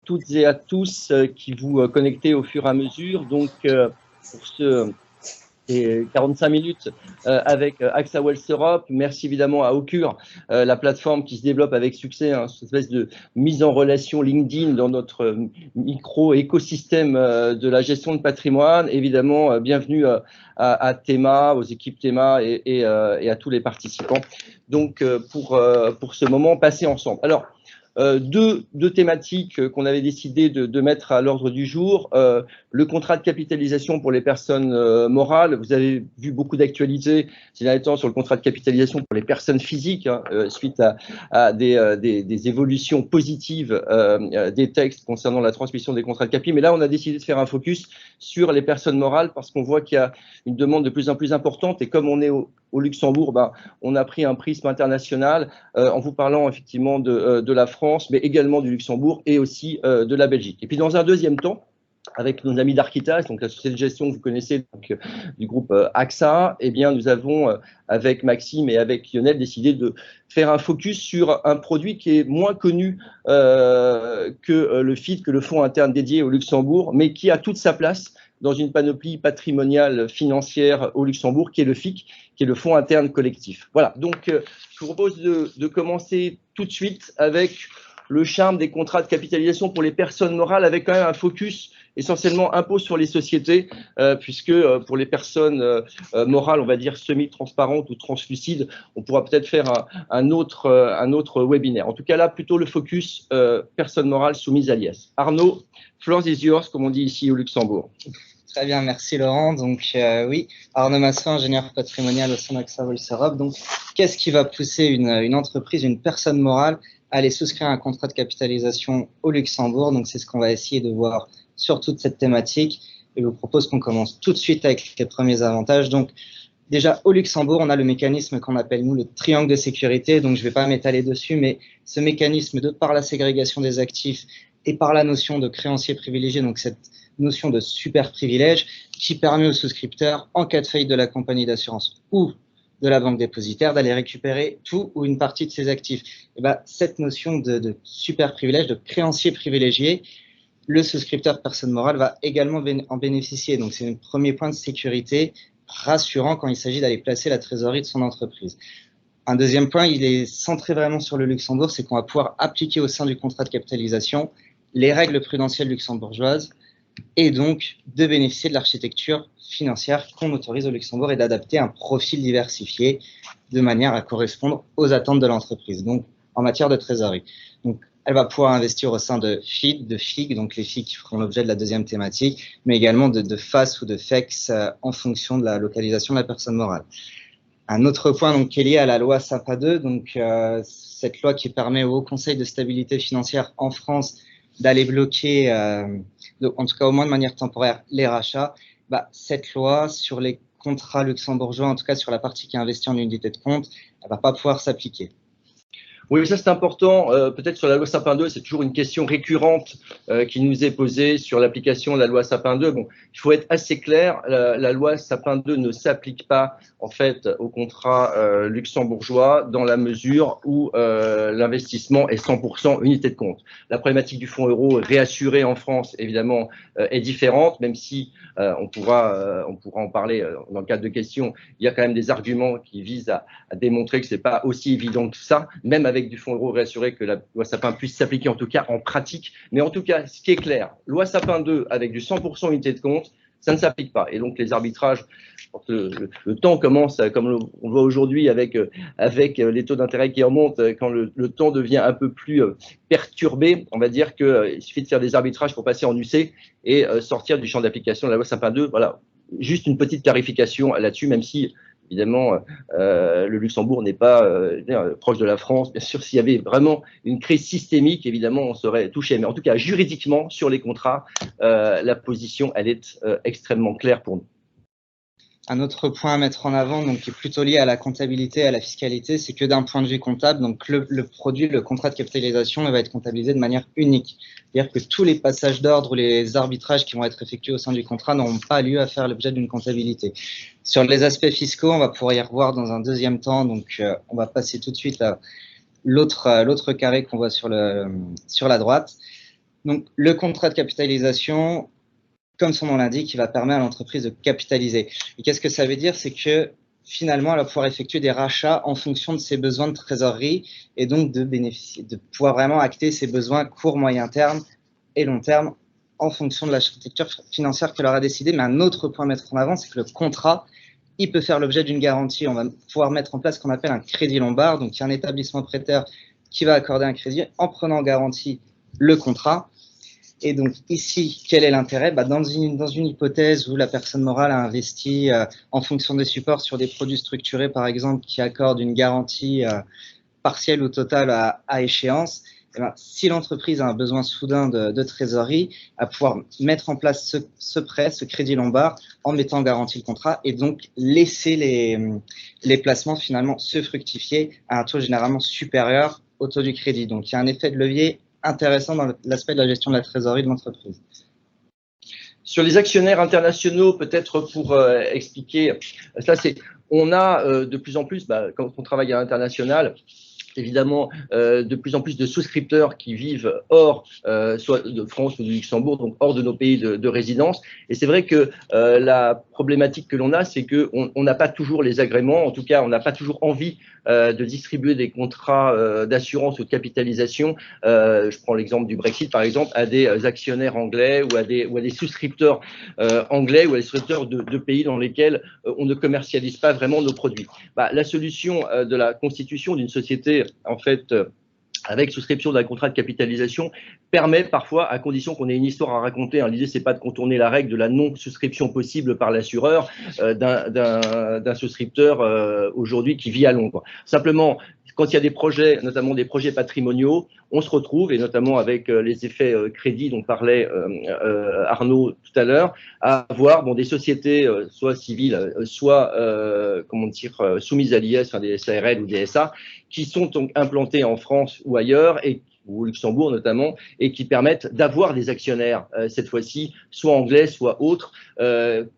toutes et à tous qui vous connectez au fur et à mesure. Donc, pour ce 45 minutes avec AXA Wealth Europe. Merci évidemment à Occur, la plateforme qui se développe avec succès, cette espèce de mise en relation LinkedIn dans notre micro-écosystème de la gestion de patrimoine. Évidemment, bienvenue à Théma, aux équipes Théma et à tous les participants. Donc, pour ce moment passé ensemble. Alors, deux thématiques qu'on avait décidé de mettre à l'ordre du jour. Le contrat de capitalisation pour les personnes morales. Vous avez vu beaucoup d'actualités ces derniers temps sur le contrat de capitalisation pour les personnes physiques, suite à des évolutions positives des textes concernant la transmission des contrats de capi. Mais là, on a décidé de faire un focus sur les personnes morales parce qu'on voit qu'il y a une demande de plus en plus importante. Et comme on est au Luxembourg, on a pris un prisme international en vous parlant effectivement de la France, mais également du Luxembourg et aussi de la Belgique. Et puis dans un deuxième temps, avec nos amis d'Architas, donc la société de gestion que vous connaissez donc, du groupe AXA, eh bien, nous avons, avec Maxime et avec Lionel, décidé de faire un focus sur un produit qui est moins connu que le FID, que le fonds interne dédié au Luxembourg, mais qui a toute sa place dans une panoplie patrimoniale financière au Luxembourg, qui est le FIC, qui est le fonds interne collectif. Voilà, donc je vous propose de commencer tout de suite avec le charme des contrats de capitalisation pour les personnes morales, avec quand même un focus essentiellement impôt sur les sociétés, puisque pour les personnes morales, on va dire semi-transparentes ou translucides, on pourra peut-être faire un autre webinaire. En tout cas, là, plutôt le focus personnes morales soumises à l'IS. Arnaud, floor is yours, comme on dit ici au Luxembourg. Très bien, merci Laurent. Donc oui, Arnaud Masson, ingénieur patrimonial au sein d'AXA Wealth Europe. Donc, qu'est-ce qui va pousser une entreprise, une personne morale, à aller souscrire un contrat de capitalisation au Luxembourg? Donc, c'est ce qu'on va essayer de voir sur toute cette thématique. Et je vous propose qu'on commence tout de suite avec les premiers avantages. Donc, déjà, au Luxembourg, on a le mécanisme qu'on appelle, nous, le triangle de sécurité. Donc, je ne vais pas m'étaler dessus, mais ce mécanisme, de par la ségrégation des actifs et par la notion de créancier privilégié, donc cette notion de super privilège qui permet aux souscripteurs, en cas de faillite de la compagnie d'assurance ou de la banque dépositaire, d'aller récupérer tout ou une partie de ses actifs. Et ben, cette notion de super privilège, de créancier privilégié, le souscripteur personne morale va également en bénéficier. Donc, c'est un premier point de sécurité rassurant quand il s'agit d'aller placer la trésorerie de son entreprise. Un deuxième point, il est centré vraiment sur le Luxembourg, c'est qu'on va pouvoir appliquer au sein du contrat de capitalisation les règles prudentielles luxembourgeoises et donc de bénéficier de l'architecture financière qu'on autorise au Luxembourg et d'adapter un profil diversifié de manière à correspondre aux attentes de l'entreprise, donc en matière de trésorerie. Donc, elle va pouvoir investir au sein de FID, de FIG, donc les FIG qui feront l'objet de la deuxième thématique, mais également de FAS ou de FEX en fonction de la localisation de la personne morale. Un autre point donc, qui est lié à la loi SAPA 2, donc cette loi qui permet au Haut Conseil de stabilité financière en France d'aller bloquer, en tout cas au moins de manière temporaire, les rachats. Cette loi sur les contrats luxembourgeois, en tout cas sur la partie qui est investie en unité de compte, elle ne va pas pouvoir s'appliquer. Oui, ça c'est important. Peut-être sur la loi Sapin 2, c'est toujours une question récurrente qui nous est posée sur l'application de la loi Sapin 2. Bon, il faut être assez clair. La loi Sapin 2 ne s'applique pas en fait au contrat luxembourgeois dans la mesure où l'investissement est 100% unité de compte. La problématique du fonds euro réassuré en France, évidemment, est différente, même si on pourra en parler dans le cadre de questions. Il y a quand même des arguments qui visent à démontrer que c'est pas aussi évident que ça, même avec du fonds euro réassuré, que la loi Sapin puisse s'appliquer en tout cas en pratique. Mais en tout cas, ce qui est clair, loi Sapin 2 avec du 100% unité de compte, ça ne s'applique pas. Et donc les arbitrages, le temps commence, comme on le voit aujourd'hui avec les taux d'intérêt qui remontent, quand le temps devient un peu plus perturbé, on va dire qu'il suffit de faire des arbitrages pour passer en UC et sortir du champ d'application de la loi Sapin 2. Voilà, juste une petite clarification là-dessus, même si évidemment, le Luxembourg n'est pas proche de la France. Bien sûr, s'il y avait vraiment une crise systémique, évidemment, on serait touché. Mais en tout cas, juridiquement, sur les contrats, la position, elle est extrêmement claire pour nous. Un autre point à mettre en avant, donc, qui est plutôt lié à la comptabilité et à la fiscalité, c'est que d'un point de vue comptable, donc, le produit, le contrat de capitalisation, va être comptabilisé de manière unique. C'est-à-dire que tous les passages d'ordre ou les arbitrages qui vont être effectués au sein du contrat n'auront pas lieu à faire l'objet d'une comptabilité. Sur les aspects fiscaux, on va pouvoir y revoir dans un deuxième temps. Donc, on va passer tout de suite à l'autre carré qu'on voit sur la droite. Donc, le contrat de capitalisation, comme son nom l'indique, il va permettre à l'entreprise de capitaliser. Et qu'est-ce que ça veut dire? C'est que finalement, elle va pouvoir effectuer des rachats en fonction de ses besoins de trésorerie et donc de pouvoir vraiment acter ses besoins court, moyen terme et long terme en fonction de l'architecture financière qu'elle aura décidé. Mais un autre point à mettre en avant, c'est que le contrat, il peut faire l'objet d'une garantie. On va pouvoir mettre en place ce qu'on appelle un crédit lombard. Donc, il y a un établissement prêteur qui va accorder un crédit en prenant en garantie le contrat. Et donc ici, quel est l'intérêt? Dans une hypothèse où la personne morale a investi en fonction des supports sur des produits structurés, par exemple, qui accordent une garantie partielle ou totale à échéance, si l'entreprise a un besoin soudain de trésorerie, à pouvoir mettre en place ce prêt, ce crédit lombard, en mettant en garantie le contrat et donc laisser les placements finalement se fructifier à un taux généralement supérieur au taux du crédit. Donc il y a un effet de levier intéressant dans l'aspect de la gestion de la trésorerie de l'entreprise. Sur les actionnaires internationaux, peut-être pour expliquer, ça c'est, on a de plus en plus, quand on travaille à l'international, évidemment, de plus en plus de souscripteurs qui vivent hors, soit de France ou du Luxembourg, donc hors de nos pays de résidence. Et c'est vrai que la problématique que l'on a, c'est qu'on n'a pas toujours les agréments, en tout cas, on n'a pas toujours envie de distribuer des contrats d'assurance ou de capitalisation. Je prends l'exemple du Brexit, par exemple, à des actionnaires anglais ou à des souscripteurs anglais ou à des souscripteurs de pays dans lesquels on ne commercialise pas vraiment nos produits. La solution de la constitution d'une société, en fait, avec souscription d'un contrat de capitalisation, permet parfois, à condition qu'on ait une histoire à raconter, l'idée c'est pas de contourner la règle de la non-souscription possible par l'assureur d'un souscripteur aujourd'hui qui vit à Londres. Simplement, quand il y a des projets, notamment des projets patrimoniaux, on se retrouve, et notamment avec les effets crédit dont parlait Arnaud tout à l'heure, à avoir des sociétés soit civiles, soit soumises à l'IS, des SARL ou des SA, qui sont donc implantées en France ou ailleurs, ou au Luxembourg notamment, et qui permettent d'avoir des actionnaires, cette fois-ci, soit anglais, soit autres,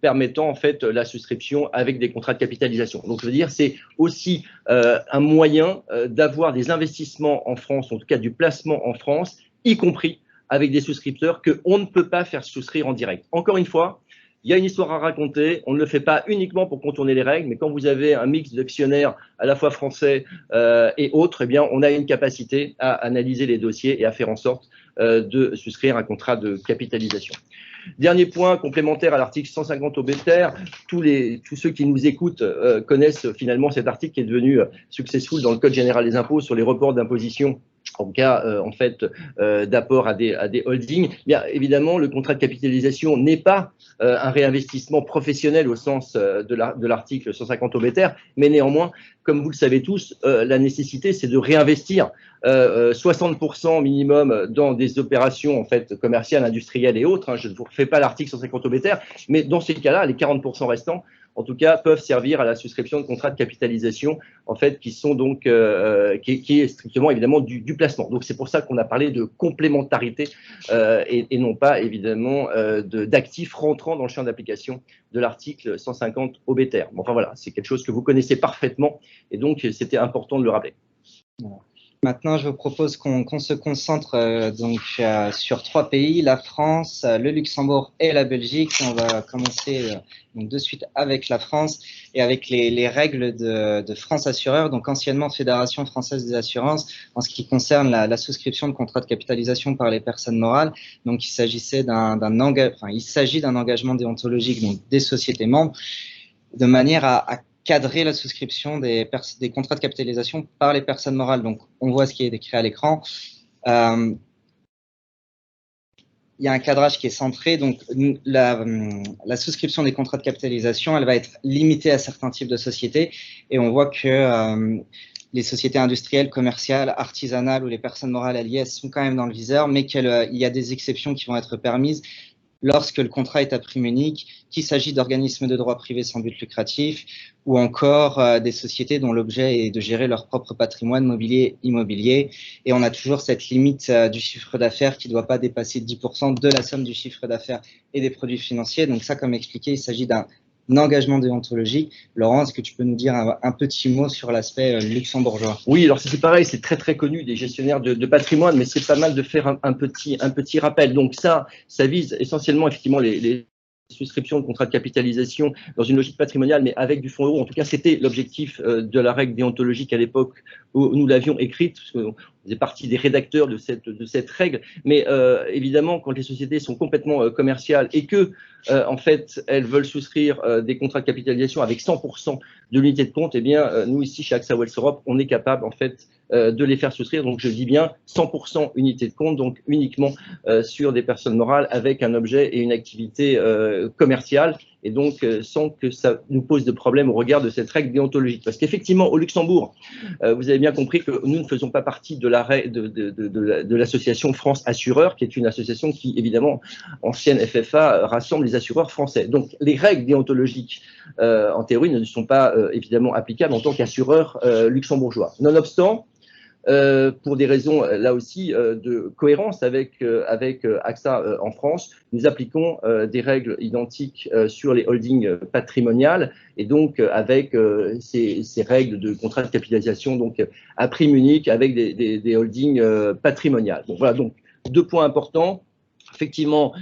permettant en fait la souscription avec des contrats de capitalisation. Donc je veux dire, c'est aussi un moyen d'avoir des investissements en France, en tout cas du placement en France, y compris avec des souscripteurs qu'on ne peut pas faire souscrire en direct. Encore une fois, il y a une histoire à raconter, on ne le fait pas uniquement pour contourner les règles, mais quand vous avez un mix d'actionnaires à la fois français et autres, eh bien, on a une capacité à analyser les dossiers et à faire en sorte de souscrire un contrat de capitalisation. Dernier point complémentaire à l'article 150 obiter, tous ceux qui nous écoutent connaissent finalement cet article qui est devenu successful dans le Code général des impôts sur les reports d'imposition en cas en fait d'apport à des holdings. Bien évidemment, le contrat de capitalisation n'est pas un réinvestissement professionnel au sens de l'article 150 obiter, mais néanmoins, comme vous le savez tous, la nécessité c'est de réinvestir 60% minimum dans des opérations en fait commerciales, industrielles et autres. Je ne vous refais pas l'article 150 obiter, mais dans ces cas-là, les 40% restants, en tout cas, peuvent servir à la souscription de contrats de capitalisation, en fait, qui sont donc, qui est strictement évidemment du placement. Donc c'est pour ça qu'on a parlé de complémentarité et non pas évidemment d'actifs rentrant dans le champ d'application de l'article 150 obiter. Bon, enfin voilà, c'est quelque chose que vous connaissez parfaitement et donc c'était important de le rappeler. Voilà. Maintenant, je vous propose qu'on se concentre sur 3 pays, la France, le Luxembourg et la Belgique. On va commencer donc de suite avec la France et avec les règles de France Assureur, donc anciennement Fédération française des assurances, en ce qui concerne la souscription de contrats de capitalisation par les personnes morales. Donc, il s'agit d'un engagement déontologique donc des sociétés membres, de manière à cadrer la souscription des contrats de capitalisation par les personnes morales. Donc, on voit ce qui est décrit à l'écran. Il y a un cadrage qui est centré. Donc, la souscription des contrats de capitalisation, elle va être limitée à certains types de sociétés. Et on voit que les sociétés industrielles, commerciales, artisanales ou les personnes morales alliées sont quand même dans le viseur, mais qu'il y a des exceptions qui vont être permises lorsque le contrat est à prime unique, qu'il s'agit d'organismes de droit privé sans but lucratif ou encore des sociétés dont l'objet est de gérer leur propre patrimoine mobilier immobilier. Et on a toujours cette limite du chiffre d'affaires qui ne doit pas dépasser 10% de la somme du chiffre d'affaires et des produits financiers. Donc ça, comme expliqué, il s'agit d'un engagement déontologique. Laurent, est-ce que tu peux nous dire un petit mot sur l'aspect luxembourgeois? Oui, alors c'est pareil, c'est très connu des gestionnaires de patrimoine, mais c'est pas mal de faire un petit rappel. Donc ça vise essentiellement effectivement les souscription de contrats de capitalisation dans une logique patrimoniale, mais avec du fonds euro. En tout cas, c'était l'objectif de la règle déontologique à l'époque où nous l'avions écrite, parce qu'on faisait partie des rédacteurs de cette règle. Mais évidemment, quand les sociétés sont complètement commerciales et que, en fait, elles veulent souscrire des contrats de capitalisation avec 100% de l'unité de compte, eh bien, nous ici, chez AXA Wealth Europe, on est capable, en fait, de les faire souscrire. Donc, je dis bien 100% unité de compte, donc uniquement sur des personnes morales avec un objet et une activité commerciale, et donc sans que ça nous pose de problème au regard de cette règle déontologique. Parce qu'effectivement, au Luxembourg, vous avez bien compris que nous ne faisons pas partie de l'association France Assureurs, qui est une association qui, évidemment, ancienne FFA, rassemble les assureurs français. Donc, les règles déontologiques, en théorie, ne sont pas évidemment applicables en tant qu'assureur luxembourgeois. Nonobstant, pour des raisons là aussi de cohérence avec AXA en France, nous appliquons des règles identiques sur les holdings patrimoniales, et donc avec ces règles de contrat de capitalisation donc à prime unique avec des holdings patrimoniales. Donc voilà, donc 2 points importants. Effectivement,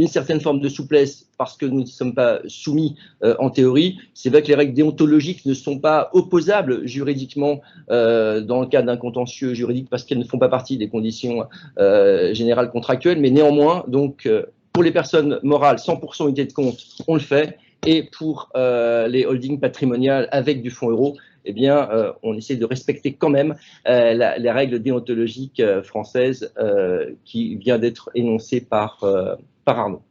une certaine forme de souplesse parce que nous ne sommes pas soumis en théorie. C'est vrai que les règles déontologiques ne sont pas opposables juridiquement dans le cadre d'un contentieux juridique parce qu'elles ne font pas partie des conditions générales contractuelles, mais néanmoins, donc pour les personnes morales, 100% unité de compte, on le fait, et pour les holdings patrimoniales avec du fonds euro, eh bien, on essaie de respecter quand même les règles déontologiques françaises qui vient d'être énoncée par Arnaud.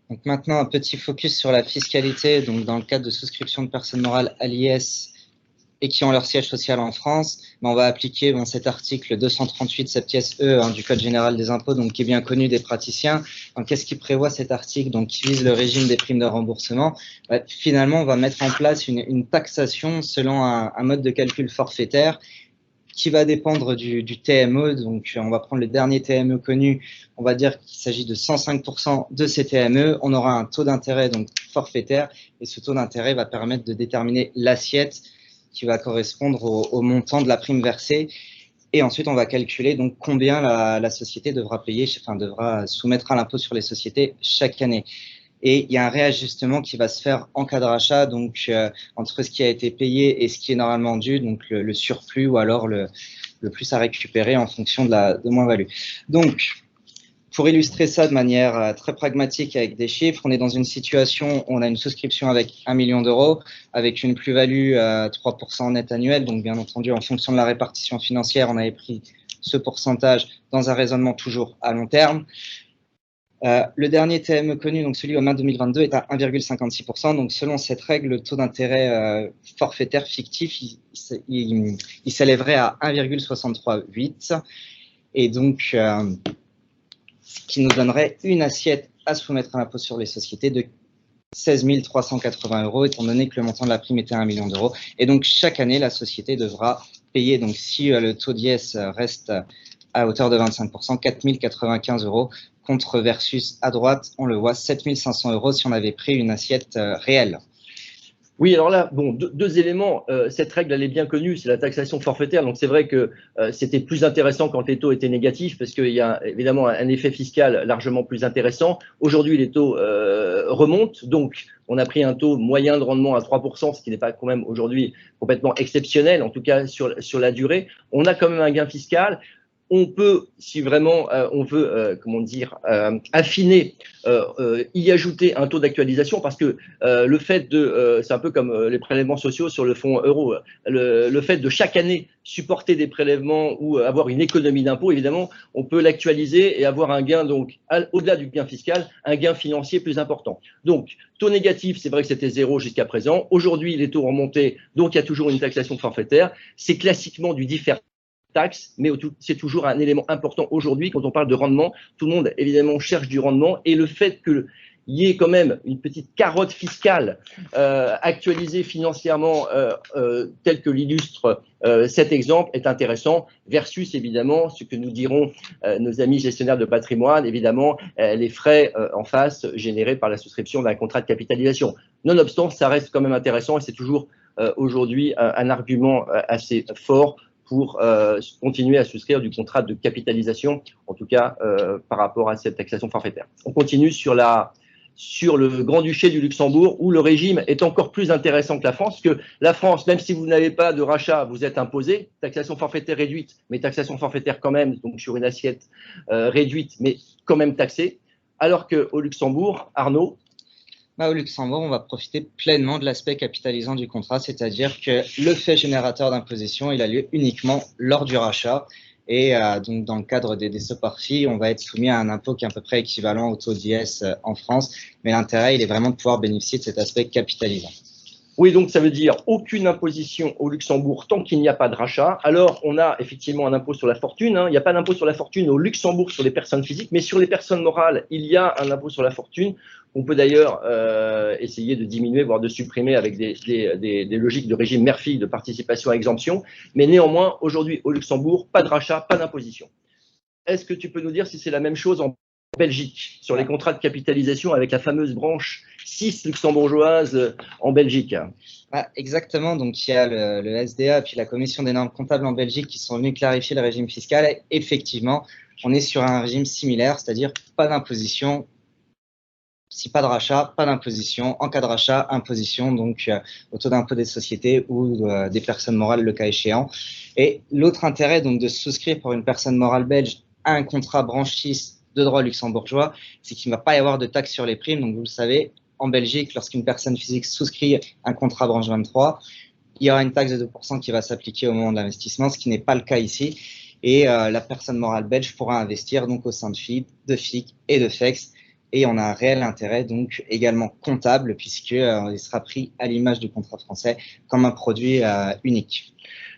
Donc maintenant, un petit focus sur la fiscalité. Donc dans le cadre de souscription de personnes morales à l'IS et qui ont leur siège social en France, on va appliquer cet article 238 septies E du Code général des impôts, donc qui est bien connu des praticiens. Qu'est-ce qui prévoit cet article, donc qui vise le régime des primes de remboursement? Finalement, on va mettre en place une taxation selon un mode de calcul forfaitaire qui va dépendre du TME. Donc, on va prendre le dernier TME connu. On va dire qu'il s'agit de 105% de ces TME. On aura un taux d'intérêt donc forfaitaire, et ce taux d'intérêt va permettre de déterminer l'assiette qui va correspondre au montant de la prime versée. Et ensuite, on va calculer donc combien la société devra payer, devra soumettre à l'impôt sur les sociétés chaque année. Et il y a un réajustement qui va se faire en cas de rachat, donc entre ce qui a été payé et ce qui est normalement dû, donc le surplus ou alors le plus à récupérer en fonction de moins-value. Donc, pour illustrer ça de manière très pragmatique avec des chiffres, on est dans une situation où on a une souscription avec 1 million d'euros, avec une plus-value à 3% net annuel. Donc, bien entendu, en fonction de la répartition financière, on avait pris ce pourcentage dans un raisonnement toujours à long terme. Le dernier TME connu, donc celui au mai 2022, est à 1,56%. Donc, selon cette règle, le taux d'intérêt forfaitaire fictif, il s'élèverait à 1,638. Et donc, ce qui nous donnerait une assiette à soumettre à l'impôt sur les sociétés de 16 380 €, étant donné que le montant de la prime était à 1 million d'euros. Et donc, chaque année, la société devra payer, donc si le taux d'IS reste à hauteur de 25%, 4 095 €, contre versus à droite, on le voit, 7 500 € si on avait pris une assiette réelle. Oui, alors là, bon, deux éléments. Cette règle, elle est bien connue, c'est la taxation forfaitaire. Donc, c'est vrai que c'était plus intéressant quand les taux étaient négatifs, parce qu'il y a évidemment un effet fiscal largement plus intéressant. Aujourd'hui, les taux remontent. Donc, on a pris un taux moyen de rendement à 3%, ce qui n'est pas quand même aujourd'hui complètement exceptionnel, en tout cas sur la durée. On a quand même un gain fiscal. On peut, si vraiment on veut, affiner, y ajouter un taux d'actualisation, parce que le fait c'est un peu comme les prélèvements sociaux sur le fonds euro, le fait de chaque année supporter des prélèvements ou avoir une économie d'impôt, évidemment, on peut l'actualiser et avoir un gain, donc au-delà du gain fiscal, un gain financier plus important. Donc, taux négatif, c'est vrai que c'était 0 jusqu'à présent. Aujourd'hui, les taux ont remonté, donc il y a toujours une taxation forfaitaire. C'est classiquement du différé taxe, mais c'est toujours un élément important aujourd'hui quand on parle de rendement. Tout le monde, évidemment, cherche du rendement, et le fait qu'il il y ait quand même une petite carotte fiscale actualisée financièrement telle que l'illustre cet exemple est intéressant, versus évidemment ce que nous diront nos amis gestionnaires de patrimoine, évidemment les frais en face générés par la souscription d'un contrat de capitalisation. Nonobstant, ça reste quand même intéressant et c'est toujours aujourd'hui un argument assez fort pour continuer à souscrire du contrat de capitalisation, en tout cas par rapport à cette taxation forfaitaire. On continue sur le Grand-Duché du Luxembourg, où le régime est encore plus intéressant que la France, parce que la France, même si vous n'avez pas de rachat, vous êtes imposé, taxation forfaitaire réduite, mais taxation forfaitaire quand même, donc sur une assiette réduite, mais quand même taxée, alors qu'au Luxembourg, Arnaud, au Luxembourg, on va profiter pleinement de l'aspect capitalisant du contrat, c'est-à-dire que le fait générateur d'imposition, il a lieu uniquement lors du rachat. Et donc, dans le cadre des SOPARFI, on va être soumis à un impôt qui est à peu près équivalent au taux d'IS en France. Mais l'intérêt, il est vraiment de pouvoir bénéficier de cet aspect capitalisant. Oui, donc ça veut dire aucune imposition au Luxembourg tant qu'il n'y a pas de rachat. Alors, on a effectivement un impôt sur la fortune. Il n'y a pas d'impôt sur la fortune au Luxembourg sur les personnes physiques, mais sur les personnes morales, il y a un impôt sur la fortune. On peut d'ailleurs essayer de diminuer, voire de supprimer avec des logiques de régime mère-fille, de participation à exemption. Mais néanmoins, aujourd'hui, au Luxembourg, pas de rachat, pas d'imposition. Est-ce que tu peux nous dire si c'est la même chose en Belgique, sur les contrats de capitalisation avec la fameuse branche 6 luxembourgeoise en Belgique? Exactement, donc il y a le SDA et puis la commission des normes comptables en Belgique qui sont venus clarifier le régime fiscal. Et effectivement, on est sur un régime similaire, c'est-à-dire pas d'imposition. Si pas de rachat, pas d'imposition. En cas de rachat, imposition, donc au taux d'impôt des sociétés ou des personnes morales, le cas échéant. Et l'autre intérêt donc de souscrire pour une personne morale belge à un contrat branche 6 de droit luxembourgeois, c'est qu'il ne va pas y avoir de taxe sur les primes. Donc vous le savez, en Belgique, lorsqu'une personne physique souscrit un contrat branche 23, il y aura une taxe de 2% qui va s'appliquer au moment de l'investissement, ce qui n'est pas le cas ici. Et la personne morale belge pourra investir donc au sein de FIP, de FIC et de FEX. Et on a un réel intérêt donc également comptable puisqu'il sera pris à l'image du contrat français comme un produit unique.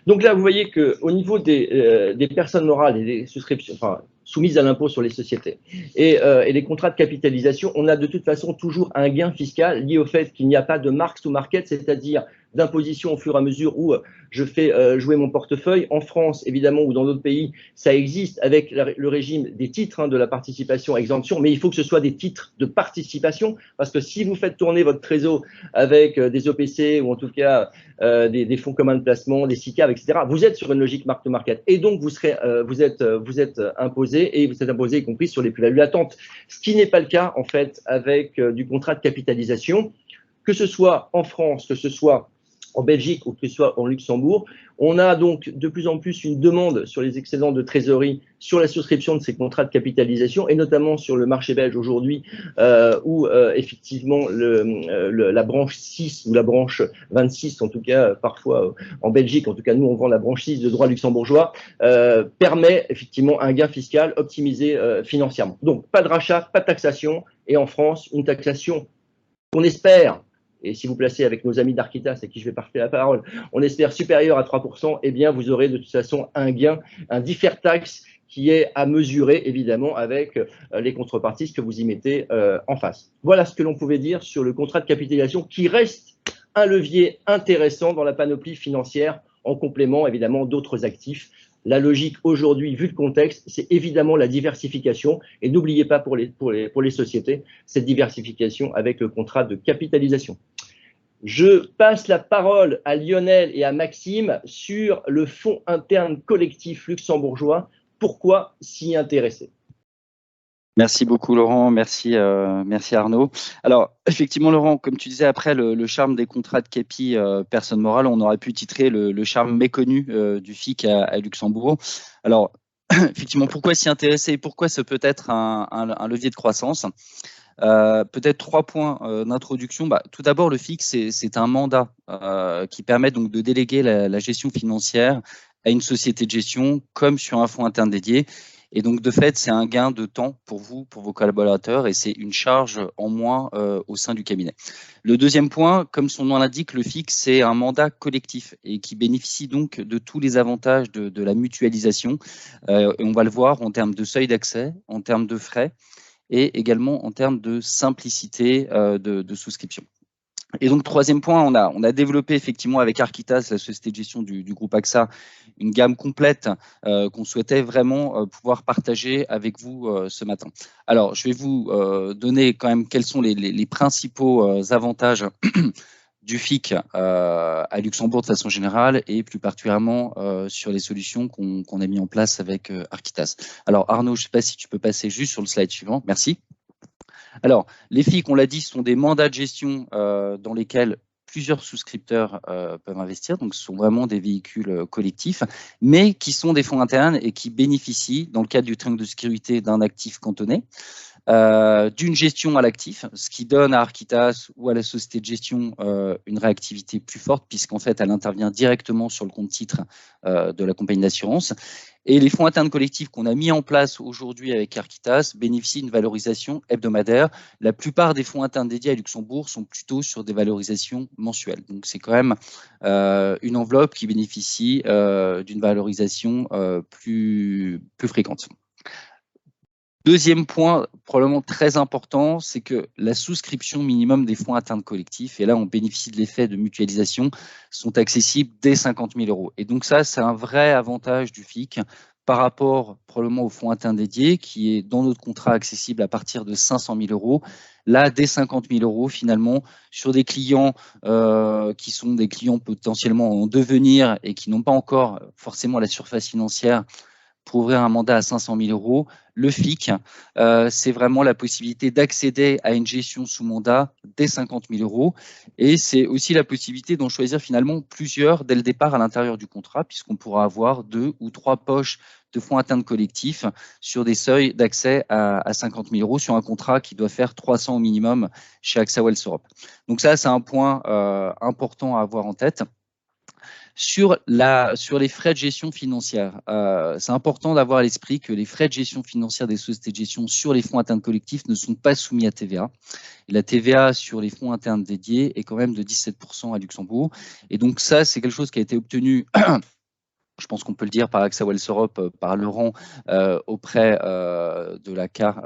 Donc là, vous voyez qu'au niveau des personnes morales et des souscriptions, enfin, soumises à l'impôt sur les sociétés et les contrats de capitalisation, on a de toute façon toujours un gain fiscal lié au fait qu'il n'y a pas de mark to market, c'est-à-dire d'imposition au fur et à mesure où je fais jouer mon portefeuille. En France, évidemment, ou dans d'autres pays, ça existe avec le régime des titres de la participation à exemption, mais il faut que ce soit des titres de participation, parce que si vous faites tourner votre trésor avec des OPC ou en tout cas des fonds communs de placement, des SICAV, etc., vous êtes sur une logique mark-to-market et donc vous êtes imposé, et vous êtes imposé y compris sur les plus-values latentes, ce qui n'est pas le cas en fait avec du contrat de capitalisation, que ce soit en France, que ce soit en Belgique ou que ce soit en Luxembourg. On a donc de plus en plus une demande sur les excédents de trésorerie sur la souscription de ces contrats de capitalisation, et notamment sur le marché belge aujourd'hui où effectivement la branche 6 ou la branche 26, en tout cas parfois en Belgique, en tout cas nous on vend la branche 6 de droit luxembourgeois, permet effectivement un gain fiscal optimisé financièrement. Donc pas de rachat, pas de taxation, et en France une taxation qu'on espère, et si vous placez avec nos amis d'Arquitas, à qui je vais passer la parole, on espère supérieur à 3%, eh bien vous aurez de toute façon un gain, un deferred tax qui est à mesurer évidemment avec les contreparties que vous y mettez en face. Voilà ce que l'on pouvait dire sur le contrat de capitalisation qui reste un levier intéressant dans la panoplie financière en complément évidemment d'autres actifs. La logique aujourd'hui, vu le contexte, c'est évidemment la diversification. Et n'oubliez pas pour les sociétés, cette diversification avec le contrat de capitalisation. Je passe la parole à Lionel et à Maxime sur le fonds interne collectif luxembourgeois. Pourquoi s'y intéresser ? Merci beaucoup Laurent, merci Arnaud. Alors effectivement Laurent, comme tu disais, après le charme des contrats de capi personne morale, on aurait pu titrer le charme méconnu du FIC à Luxembourg. Alors effectivement, pourquoi s'y intéresser? Pourquoi ce peut être un levier de croissance? Peut-être 3 points d'introduction. Tout d'abord, le FIC, c'est un mandat qui permet donc de déléguer la gestion financière à une société de gestion comme sur un fonds interne dédié. Et donc, de fait, c'est un gain de temps pour vous, pour vos collaborateurs, et c'est une charge en moins au sein du cabinet. Le deuxième point, comme son nom l'indique, le FIC, c'est un mandat collectif et qui bénéficie donc de tous les avantages de la mutualisation. Et on va le voir en termes de seuil d'accès, en termes de frais, et également en termes de simplicité de souscription. Et donc, troisième point, on a développé effectivement avec Architas, la société de gestion du groupe AXA, une gamme complète qu'on souhaitait vraiment pouvoir partager avec vous ce matin. Alors, je vais vous donner quand même quels sont les principaux avantages du FIC à Luxembourg de façon générale et plus particulièrement sur les solutions qu'on a mis en place avec Architas. Alors, Arnaud, je ne sais pas si tu peux passer juste sur le slide suivant. Merci. Alors, les FIC, on l'a dit, sont des mandats de gestion dans lesquels plusieurs souscripteurs peuvent investir. Donc, ce sont vraiment des véhicules collectifs, mais qui sont des fonds internes et qui bénéficient, dans le cadre du triangle de sécurité, d'un actif cantonné, d'une gestion à l'actif, ce qui donne à Architas ou à la société de gestion une réactivité plus forte, puisqu'en fait, elle intervient directement sur le compte titre de la compagnie d'assurance. Et les fonds internes collectifs qu'on a mis en place aujourd'hui avec Architas bénéficient d'une valorisation hebdomadaire. La plupart des fonds internes dédiés à Luxembourg sont plutôt sur des valorisations mensuelles. Donc, c'est quand même une enveloppe qui bénéficie d'une valorisation plus fréquente. Deuxième point, probablement très important, c'est que la souscription minimum des fonds internes collectifs, et là on bénéficie de l'effet de mutualisation, sont accessibles dès 50 000 €. Et donc ça, c'est un vrai avantage du FIC par rapport probablement aux fonds internes dédiés, qui est dans notre contrat accessible à partir de 500 000 €. Là, dès 50 000 € finalement, sur des clients qui sont des clients potentiellement en devenir et qui n'ont pas encore forcément la surface financière pour ouvrir un mandat à 500 000 €, le FIC, c'est vraiment la possibilité d'accéder à une gestion sous mandat dès 50 000 €. Et c'est aussi la possibilité d'en choisir finalement plusieurs dès le départ à l'intérieur du contrat, puisqu'on pourra avoir 2 ou 3 poches de fonds internes collectifs sur des seuils d'accès à 50 000 € sur un contrat qui doit faire 300 au minimum chez AXA Wealth Europe. Donc ça, c'est un point important à avoir en tête. Sur les frais de gestion financière, c'est important d'avoir à l'esprit que les frais de gestion financière des sociétés de gestion sur les fonds internes collectifs ne sont pas soumis à TVA. Et la TVA sur les fonds internes dédiés est quand même de 17% à Luxembourg. Et donc ça, c'est quelque chose qui a été obtenu je pense qu'on peut le dire par AXA Wealth Europe, par Laurent, auprès de la CAR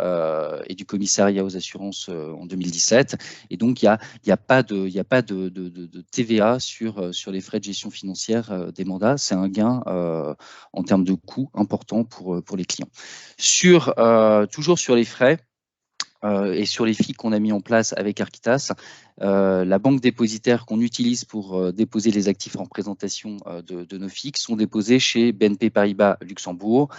et du commissariat aux assurances en 2017. Et donc, il n'y a pas de TVA sur les frais de gestion financière des mandats. C'est un gain en termes de coûts important pour les clients. Toujours sur les frais, et sur les FIC qu'on a mis en place avec Architas, la banque dépositaire qu'on utilise pour déposer les actifs en représentation de nos FIC sont déposés chez BNP Paribas Luxembourg.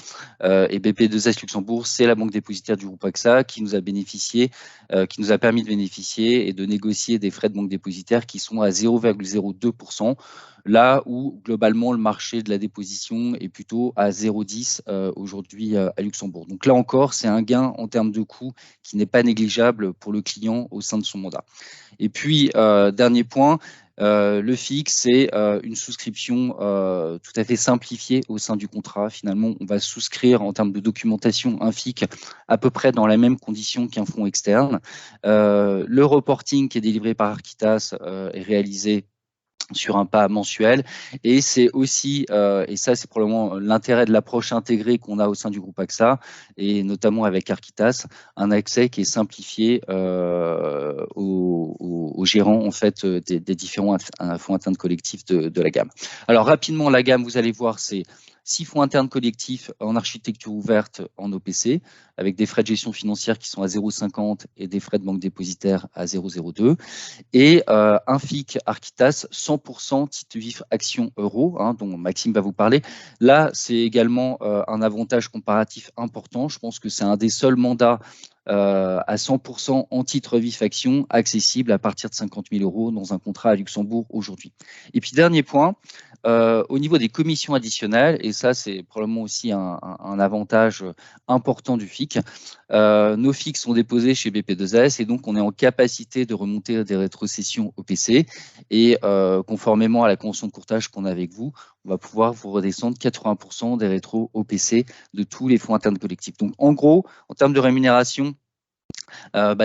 Et BP2S Luxembourg, c'est la banque dépositaire du groupe AXA qui nous a permis de bénéficier et de négocier des frais de banque dépositaire qui sont à 0,02%. Là où globalement le marché de la déposition est plutôt à 0,10 aujourd'hui à Luxembourg. Donc là encore, c'est un gain en termes de coût qui n'est pas négligeable pour le client au sein de son mandat. Et puis, dernier point, le FIC, c'est une souscription tout à fait simplifiée au sein du contrat. Finalement, on va souscrire en termes de documentation un FIC à peu près dans les mêmes conditions qu'un fonds externe. Le reporting qui est délivré par Architas est réalisé sur un pas mensuel, et c'est aussi, et ça c'est probablement l'intérêt de l'approche intégrée qu'on a au sein du groupe AXA, et notamment avec Architas, un accès qui est simplifié aux gérants en fait des différents fonds internes collectifs de la gamme. Alors rapidement, la gamme, vous allez voir, c'est 6 fonds internes collectifs en architecture ouverte en OPC, avec des frais de gestion financière qui sont à 0,50 et des frais de banque dépositaire à 0,02. Et un FIC Architas 100% titre vif action euro, dont Maxime va vous parler. Là, c'est également un avantage comparatif important. Je pense que c'est un des seuls mandats à 100% en titre vif action accessible à partir de 50 000 € dans un contrat à Luxembourg aujourd'hui. Et puis, dernier point, au niveau des commissions additionnelles, et ça, c'est probablement aussi un avantage important du FIC, nos FIC sont déposés chez BP2S et donc on est en capacité de remonter des rétrocessions OPC et conformément à la convention de courtage qu'on a avec vous, on va pouvoir vous redescendre 80% des rétros OPC de tous les fonds internes collectifs. Donc en gros, en termes de rémunération,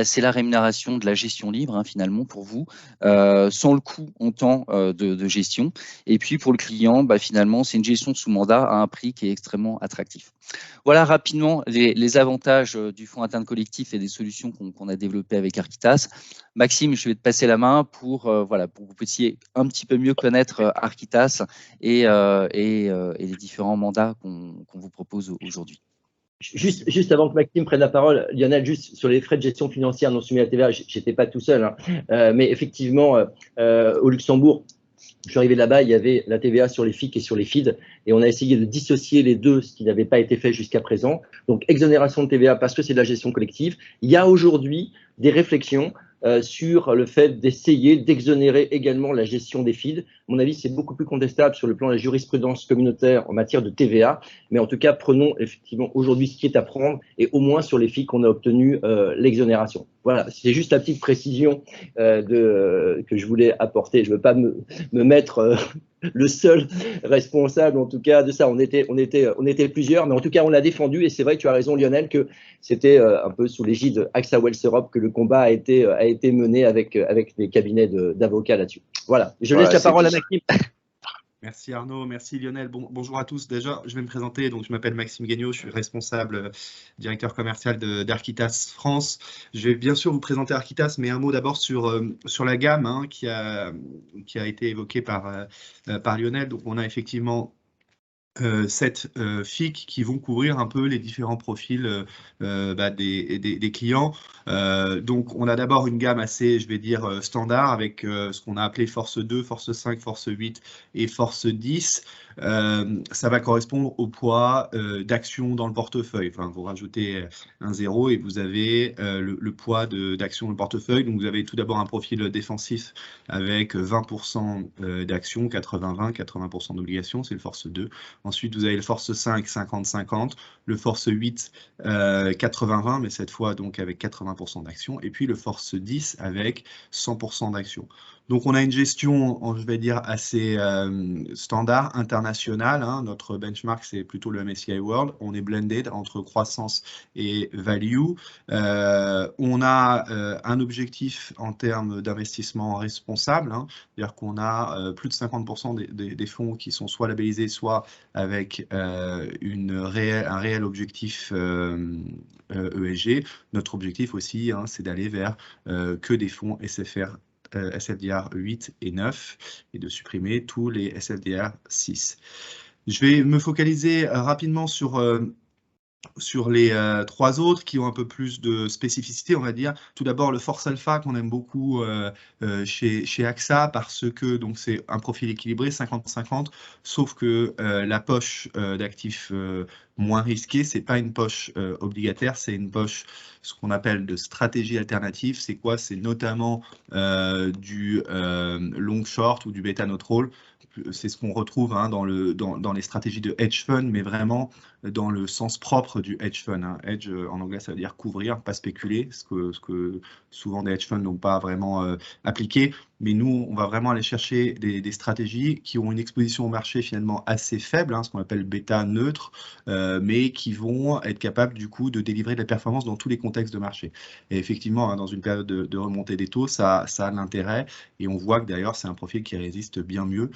c'est la rémunération de la gestion libre, hein, finalement, pour vous, sans le coût en temps de gestion. Et puis, pour le client, finalement, c'est une gestion sous mandat à un prix qui est extrêmement attractif. Voilà rapidement les avantages du fonds interne collectif et des solutions qu'on a développées avec Architas. Maxime, je vais te passer la main pour que vous puissiez un petit peu mieux connaître Architas et les différents mandats qu'on vous propose aujourd'hui. Juste avant que Maxime prenne la parole, Lionel, juste sur les frais de gestion financière non soumis à la TVA, j'étais pas tout seul, hein, mais effectivement, au Luxembourg, je suis arrivé là-bas, il y avait la TVA sur les FIC et sur les FID, et on a essayé de dissocier les deux, ce qui n'avait pas été fait jusqu'à présent. Donc, exonération de TVA parce que c'est de la gestion collective. Il y a aujourd'hui des réflexions sur le fait d'essayer d'exonérer également la gestion des FID. À mon avis, c'est beaucoup plus contestable sur le plan de la jurisprudence communautaire en matière de TVA, mais en tout cas, prenons effectivement aujourd'hui ce qui est à prendre, et au moins sur les FIC, on a obtenu l'exonération. Voilà, c'est juste la petite précision que je voulais apporter. Je ne veux pas me mettre le seul responsable, en tout cas, de ça. On était plusieurs, mais en tout cas, on l'a défendu. Et c'est vrai que tu as raison, Lionel, que c'était un peu sous l'égide AXA Wealth Europe que le combat a été mené avec des cabinets d'avocats là-dessus. Voilà, je laisse la parole à Maxime. Merci Arnaud, merci Lionel. Bonjour à tous. Déjà, je vais me présenter. Donc, je m'appelle Maxime Gagnon, je suis responsable directeur commercial d'Architas France. Je vais bien sûr vous présenter Architas, mais un mot d'abord sur la gamme, hein, qui a été évoquée par Lionel. Donc, on a effectivement 7 FIC qui vont couvrir un peu les différents profils des clients. Donc, on a d'abord une gamme assez, je vais dire, standard avec ce qu'on a appelé Force 2, Force 5, Force 8 et Force 10. Ça va correspondre au poids d'actions dans le portefeuille. Enfin, vous rajoutez un 0 et vous avez le poids d'actions dans le portefeuille. Donc, vous avez tout d'abord un profil défensif avec 20% d'actions, 80-20, 80% d'obligations, c'est le Force 2. Ensuite, vous avez le Force 5, 50-50, le Force 8, 80-20, mais cette fois donc avec 80% d'actions, et puis le Force 10 avec 100% d'actions. Donc, on a une gestion, je vais dire, assez standard, internationale. Hein. Notre benchmark, c'est plutôt le MSCI World. On est blended entre croissance et value. On a un objectif en termes d'investissement responsable. Hein. C'est-à-dire qu'on a plus de 50% des fonds qui sont soit labellisés, soit avec un réel objectif ESG. Notre objectif aussi, hein, c'est d'aller vers que des fonds SFDR 8 et 9 et de supprimer tous les SFDR 6. Je vais me focaliser rapidement sur les 3 autres qui ont un peu plus de spécificité, on va dire. Tout d'abord, le Force Alpha qu'on aime beaucoup chez AXA parce que donc c'est un profil équilibré, 50-50, sauf que la poche d'actifs moins risquée, c'est pas une poche obligataire, c'est une poche, ce qu'on appelle de stratégie alternative. C'est quoi? C'est notamment du long short ou du beta neutral. C'est ce qu'on retrouve, hein, dans les stratégies de hedge fund, mais vraiment dans le sens propre du hedge fund. Hein. Hedge, en anglais, ça veut dire couvrir, pas spéculer, ce que souvent des hedge funds n'ont pas vraiment appliqué. Mais nous, on va vraiment aller chercher des stratégies qui ont une exposition au marché finalement assez faible, hein, ce qu'on appelle bêta neutre, mais qui vont être capables du coup de délivrer de la performance dans tous les contextes de marché. Et effectivement, hein, dans une période de remontée des taux, ça a de l'intérêt. Et on voit que d'ailleurs, c'est un profil qui résiste bien mieux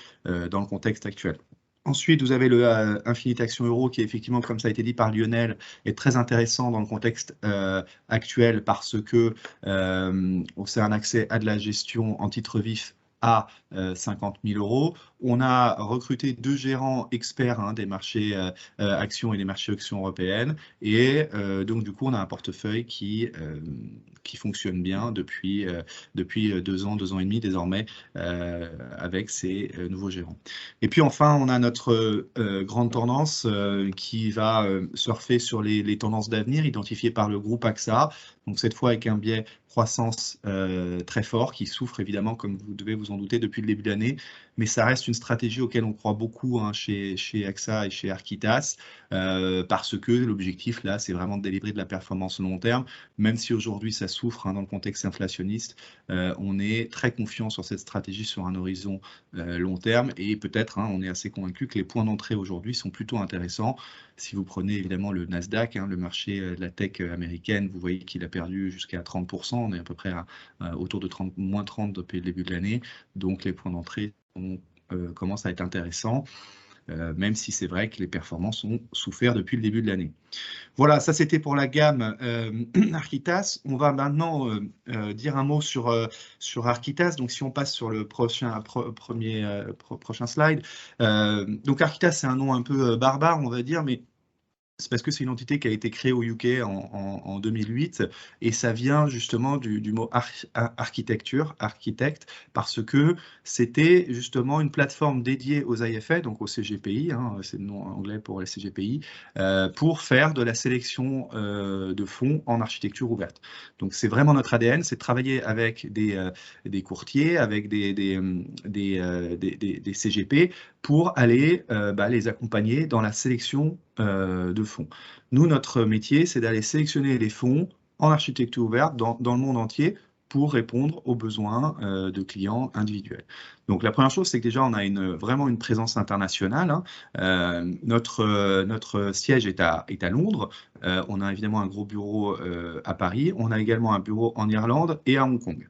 dans le contexte actuel. Ensuite, vous avez le Infinite Action Euro qui, effectivement, comme ça a été dit par Lionel, est très intéressant dans le contexte actuel parce que c'est un accès à de la gestion en titre vif à 50 000 €. On a recruté 2 gérants experts, hein, des marchés actions et des marchés actions européennes. Et donc, du coup, on a un portefeuille qui fonctionne bien depuis 2 ans, 2 ans et demi désormais, avec ces nouveaux gérants. Et puis enfin, on a notre grande tendance qui va surfer sur les tendances d'avenir identifiées par le groupe AXA. Donc cette fois avec un biais croissance très fort qui souffre évidemment, comme vous devez vous en douter, depuis le début de l'année, mais ça reste une stratégie auquel on croit beaucoup hein, chez AXA et chez Architas, parce que l'objectif là, c'est vraiment de délivrer de la performance long terme, même si aujourd'hui ça souffre hein, dans le contexte inflationniste, on est très confiant sur cette stratégie sur un horizon long terme, et peut-être hein, on est assez convaincu que les points d'entrée aujourd'hui sont plutôt intéressants. Si vous prenez évidemment le Nasdaq, hein, le marché de la tech américaine, vous voyez qu'il a perdu jusqu'à 30%, on est à peu près autour de moins 30 depuis le début de l'année, donc les points d'entrée commencent à être intéressants. Même si c'est vrai que les performances ont souffert depuis le début de l'année. Voilà, ça c'était pour la gamme Architas. On va maintenant dire un mot sur Architas. Donc si on passe sur le prochain slide. Donc Architas, c'est un nom un peu barbare, on va dire, mais c'est parce que c'est une entité qui a été créée au UK en 2008 et ça vient justement du mot architecture, architecte, parce que c'était justement une plateforme dédiée aux IFA, donc aux CGPI, hein, c'est le nom anglais pour les CGPI, pour faire de la sélection de fonds en architecture ouverte. Donc c'est vraiment notre ADN, c'est de travailler avec des courtiers, avec des CGP pour aller les accompagner dans la sélection de fonds. Nous, notre métier, c'est d'aller sélectionner les fonds en architecture ouverte dans le monde entier pour répondre aux besoins de clients individuels. Donc la première chose, c'est que déjà, on a vraiment une présence internationale. Hein. Notre siège est à Londres. On a évidemment un gros bureau à Paris. On a également un bureau en Irlande et à Hong Kong.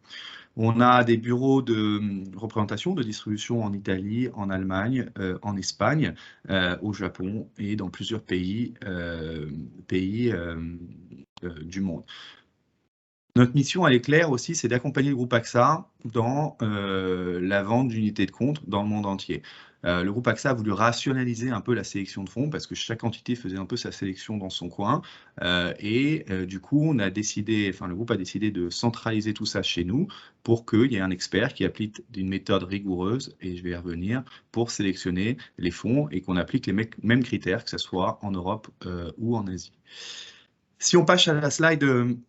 On a des bureaux de représentation, de distribution en Italie, en Allemagne, en Espagne, au Japon et dans plusieurs pays du monde. Notre mission, elle est claire aussi, c'est d'accompagner le groupe AXA dans la vente d'unités de compte dans le monde entier. Le groupe AXA a voulu rationaliser un peu la sélection de fonds parce que chaque entité faisait un peu sa sélection dans son coin. Du coup, le groupe a décidé de centraliser tout ça chez nous pour qu'il y ait un expert qui applique une méthode rigoureuse, et je vais y revenir, pour sélectionner les fonds et qu'on applique les mêmes critères, que ce soit en Europe ou en Asie. Si on passe à la slide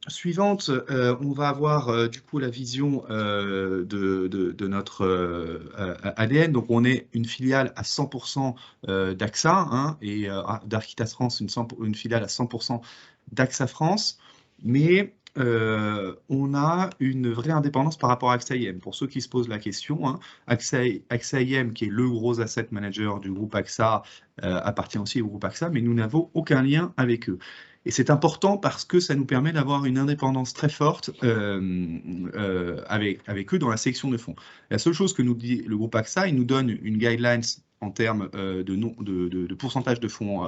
suivante, on va avoir du coup la vision de notre ADN. Donc on est une filiale à 100% d'AXA hein, et d'Architas France, une filiale à 100% d'AXA France, mais on a une vraie indépendance par rapport à AXA IM. Pour ceux qui se posent la question, hein, AXA IM, qui est le gros asset manager du groupe AXA, appartient aussi au groupe AXA, mais nous n'avons aucun lien avec eux. Et c'est important parce que ça nous permet d'avoir une indépendance très forte avec eux dans la sélection de fonds. La seule chose que nous dit le groupe AXA, il nous donne une guidelines en termes de pourcentage de fonds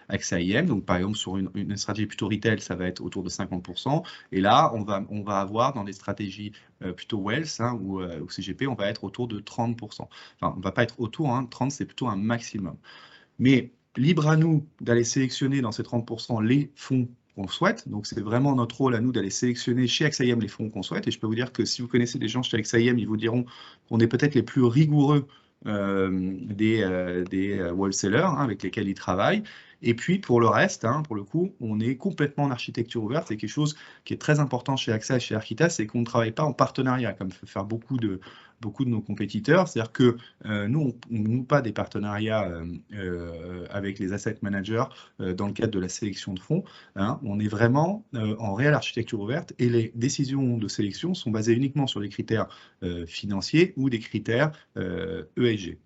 AXA IM. Donc, par exemple, sur une stratégie plutôt retail, ça va être autour de 50%. Et là, on va avoir dans des stratégies plutôt wealth hein, ou CGP, on va être autour de 30%. Enfin, on ne va pas être autour, hein, 30, c'est plutôt un maximum. Mais libre à nous d'aller sélectionner dans ces 30% les fonds qu'on souhaite. Donc, c'est vraiment notre rôle à nous d'aller sélectionner chez AXA IM les fonds qu'on souhaite. Et je peux vous dire que si vous connaissez des gens chez AXA IM, ils vous diront qu'on est peut-être les plus rigoureux des wholesalers hein, avec lesquels ils travaillent. Et puis, pour le reste, hein, pour le coup, on est complètement en architecture ouverte. C'est quelque chose qui est très important chez AXA et chez Architas, c'est qu'on ne travaille pas en partenariat, comme peut faire beaucoup de nos compétiteurs. C'est-à-dire que nous, on ne noue pas des partenariats avec les asset managers dans le cadre de la sélection de fonds. Hein. On est vraiment en réelle architecture ouverte et les décisions de sélection sont basées uniquement sur les critères financiers ou des critères ESG.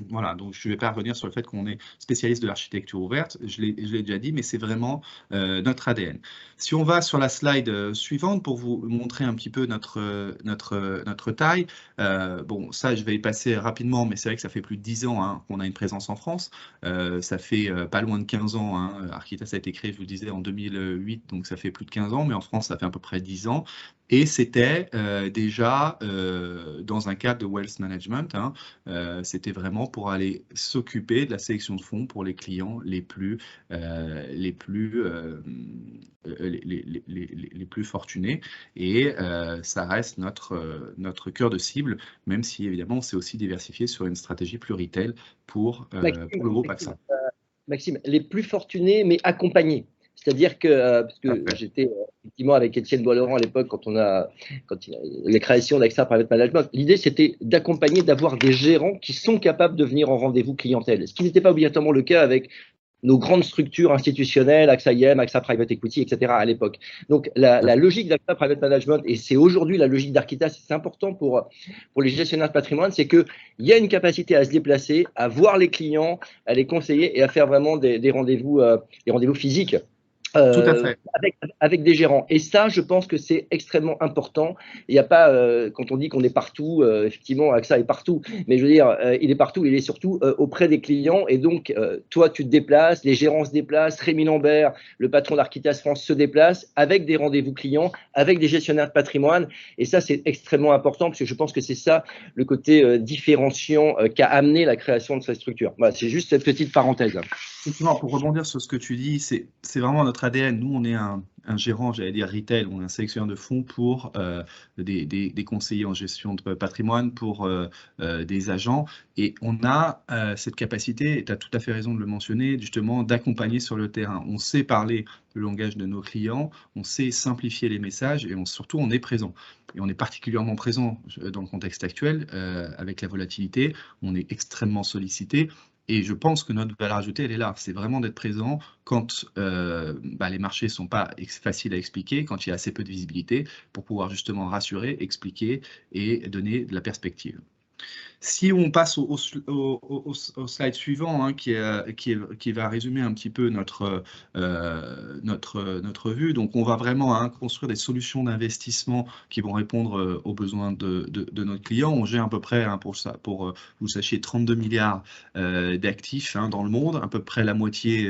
Voilà, donc je ne vais pas revenir sur le fait qu'on est spécialiste de l'architecture ouverte, je l'ai déjà dit, mais c'est vraiment notre ADN. Si on va sur la slide suivante pour vous montrer un petit peu notre taille, bon, ça je vais y passer rapidement, mais c'est vrai que ça fait plus de 10 ans hein, qu'on a une présence en France, ça fait pas loin de 15 ans, hein. Architas a été créé, je vous le disais, en 2008, donc ça fait plus de 15 ans, mais en France ça fait à peu près 10 ans. Et c'était déjà dans un cadre de wealth management, hein, c'était vraiment pour aller s'occuper de la sélection de fonds pour les clients les plus fortunés. Et ça reste notre cœur de cible, même si évidemment on s'est aussi diversifié sur une stratégie plus retail pour le groupe AXA. Maxime, les plus fortunés mais accompagnés. C'est-à-dire que, parce que j'étais effectivement avec Étienne Bois-Laurent à l'époque quand il y a les créations d'AXA Private Management, l'idée c'était d'accompagner, d'avoir des gérants qui sont capables de venir en rendez-vous clientèle, ce qui n'était pas obligatoirement le cas avec nos grandes structures institutionnelles, AXA IM, AXA Private Equity, etc. à l'époque. Donc la logique d'AXA Private Management, et c'est aujourd'hui la logique d'Architas, c'est important pour les gestionnaires de patrimoine, c'est qu'il y a une capacité à se déplacer, à voir les clients, à les conseiller et à faire vraiment des rendez-vous physiques. Tout à fait. Avec des gérants. Et ça, je pense que c'est extrêmement important. Il n'y a pas, quand on dit qu'on est partout, effectivement, AXA est partout, mais je veux dire, il est partout, il est surtout auprès des clients. Et donc, toi, tu te déplaces, les gérants se déplacent, Rémi Lambert, le patron d'Architas France, se déplace avec des rendez-vous clients, avec des gestionnaires de patrimoine. Et ça, c'est extrêmement important parce que je pense que c'est ça le côté différenciant qu'a amené la création de cette structure. Voilà, c'est juste cette petite parenthèse. Effectivement, pour rebondir sur ce que tu dis, c'est vraiment notre ADN. Nous, on est un gérant, j'allais dire retail, on est un sélectionneur de fonds pour des conseillers en gestion de patrimoine, pour des agents. Et on a cette capacité, et tu as tout à fait raison de le mentionner, justement, d'accompagner sur le terrain. On sait parler le langage de nos clients, on sait simplifier les messages et surtout, on est présent. Et on est particulièrement présent dans le contexte actuel, avec la volatilité, on est extrêmement sollicité. Et je pense que notre valeur ajoutée, elle est là. C'est vraiment d'être présent quand les marchés ne sont pas faciles à expliquer, quand il y a assez peu de visibilité, pour pouvoir justement rassurer, expliquer et donner de la perspective. Si on passe au slide suivant, hein, qui va résumer un petit peu notre vue, donc on va vraiment construire des solutions d'investissement qui vont répondre aux besoins de notre client. On gère à peu près, pour vous le sachiez, 32 milliards d'actifs dans le monde, à peu près la moitié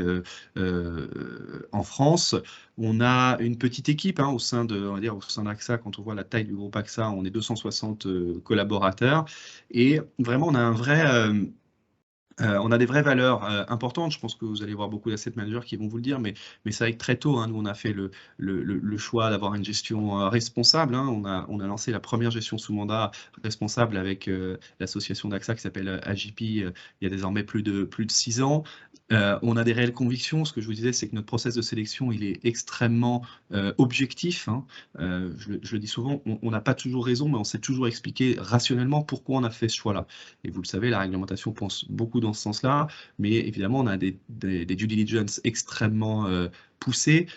en France. On a une petite équipe au sein d'AXA. Quand on voit la taille du groupe AXA, on est 260 collaborateurs. Et vraiment, on a des vraies valeurs importantes. Je pense que vous allez voir beaucoup d'asset managers qui vont vous le dire, mais c'est vrai que très tôt, nous, on a fait le choix d'avoir une gestion responsable. On a lancé la première gestion sous mandat responsable avec l'association d'AXA qui s'appelle AJP il y a désormais plus de 6 ans. On a des réelles convictions. Ce que je vous disais, c'est que notre process de sélection, il est extrêmement objectif. Je le dis souvent, on n'a pas toujours raison, mais on sait toujours expliquer rationnellement pourquoi on a fait ce choix-là. Et vous le savez, la réglementation pense beaucoup dans ce sens-là, mais évidemment, on a des due diligence extrêmement poussés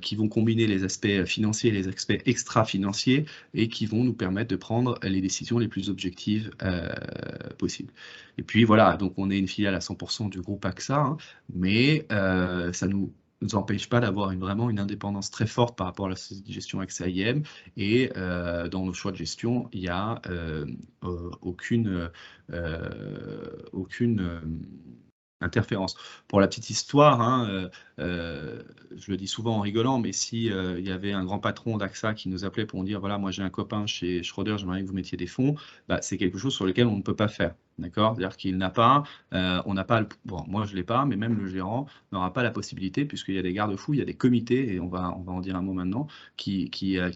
qui vont combiner les aspects financiers et les aspects extra-financiers et qui vont nous permettre de prendre les décisions les plus objectives possibles. Et puis voilà, donc on est une filiale à 100% du groupe AXA, mais ça nous empêche pas d'avoir vraiment une indépendance très forte par rapport à la gestion AXA IM, et dans nos choix de gestion, il n'y a aucune interférence. Pour la petite histoire, je le dis souvent en rigolant, mais si il y avait un grand patron d'AXA qui nous appelait pour nous dire, voilà, moi j'ai un copain chez Schroders, j'aimerais que vous mettiez des fonds, c'est quelque chose sur lequel on ne peut pas faire. D'accord? C'est-à-dire qu'il n'a pas, on n'a pas, bon, moi je ne l'ai pas, mais même le gérant n'aura pas la possibilité, puisqu'il y a des garde-fous, il y a des comités, et on va en dire un mot maintenant, qui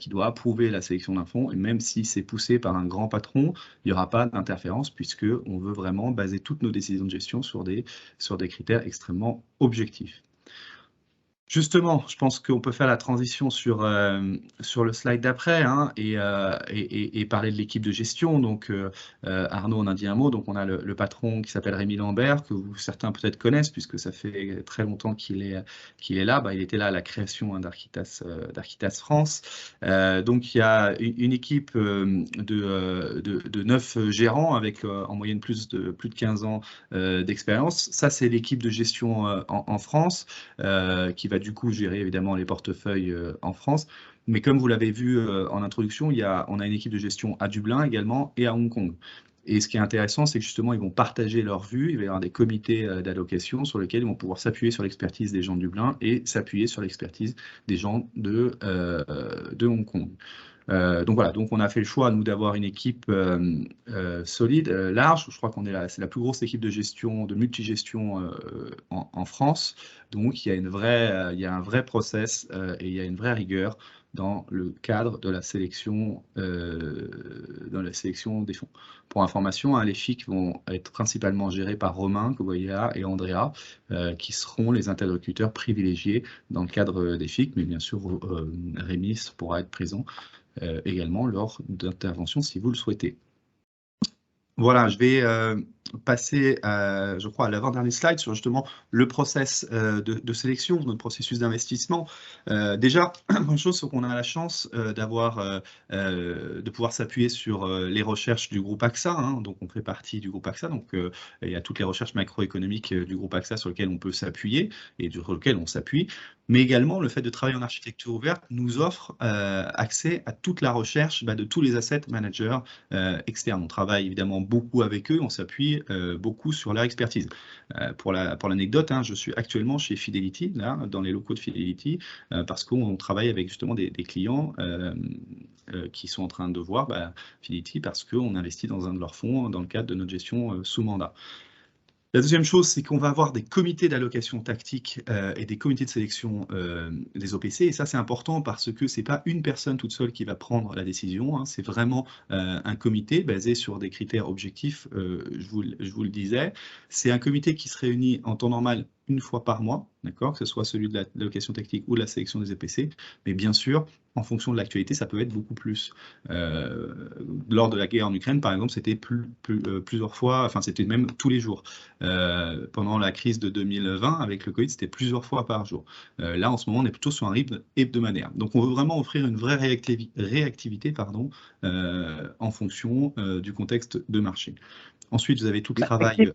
doit approuver la sélection d'un fonds, et même si c'est poussé par un grand patron, il n'y aura pas d'interférence, puisqu'on veut vraiment baser toutes nos décisions de gestion sur des critères extrêmement objectifs. Justement, je pense qu'on peut faire la transition sur le slide d'après et parler de l'équipe de gestion. Donc, Arnaud en a dit un mot. Donc, on a le patron qui s'appelle Rémi Lambert, que certains peut-être connaissent, puisque ça fait très longtemps qu'il est là. Il était là à la création d'Architas France. Donc, il y a une équipe de 9 gérants avec en moyenne plus de 15 ans d'expérience. Ça, c'est l'équipe de gestion en France qui va du coup gérer évidemment les portefeuilles en France. Mais comme vous l'avez vu en introduction, on a une équipe de gestion à Dublin également et à Hong Kong. Et ce qui est intéressant, c'est que justement, ils vont partager leur vue. Il va y avoir des comités d'allocation sur lesquels ils vont pouvoir s'appuyer sur l'expertise des gens de Dublin et s'appuyer sur l'expertise des gens de Hong Kong. Donc voilà, donc on a fait le choix, nous, d'avoir une équipe solide, large. Je crois c'est la plus grosse équipe de gestion, de multigestion en France. Donc il y a un vrai process et il y a une vraie rigueur dans le cadre de la sélection, des fonds. Pour information, hein, les FIC vont être principalement gérés par Romain, que vous voyez là, et Andrea, qui seront les interlocuteurs privilégiés dans le cadre des FIC, mais bien sûr, Rémi pourra être présent également lors d'interventions si vous le souhaitez. Voilà, je vais passer, je crois, à l'avant-dernier slide sur justement le process de sélection, notre processus d'investissement. Déjà, une chose, c'est qu'on a la chance de pouvoir s'appuyer sur les recherches du groupe AXA, hein, donc on fait partie du groupe AXA, donc il y a toutes les recherches macroéconomiques du groupe AXA sur lesquelles on peut s'appuyer et sur lesquelles on s'appuie, mais également le fait de travailler en architecture ouverte nous offre accès à toute la recherche de tous les asset managers externes. On travaille évidemment beaucoup avec eux, on s'appuie beaucoup sur leur expertise. Pour l'anecdote, hein, je suis actuellement chez Fidelity, là, dans les locaux de Fidelity, parce qu'on travaille avec justement des clients qui sont en train de voir Fidelity parce qu'on investit dans un de leurs fonds dans le cadre de notre gestion sous mandat. La deuxième chose, c'est qu'on va avoir des comités d'allocation tactique et des comités de sélection des OPC. Et ça, c'est important parce que ce n'est pas une personne toute seule qui va prendre la décision. Hein, c'est vraiment un comité basé sur des critères objectifs, je vous le disais. C'est un comité qui se réunit en temps normal une fois par mois, d'accord, que ce soit celui de l'allocation tactique ou de la sélection des EPC. Mais bien sûr, en fonction de l'actualité, ça peut être beaucoup plus. Lors de la guerre en Ukraine, par exemple, c'était plusieurs fois, enfin c'était même tous les jours. Pendant la crise de 2020, avec le Covid, c'était plusieurs fois par jour. Là, en ce moment, on est plutôt sur un rythme hebdomadaire. Donc, on veut vraiment offrir une vraie réactivité en fonction du contexte de marché. Ensuite, vous avez tout le travail...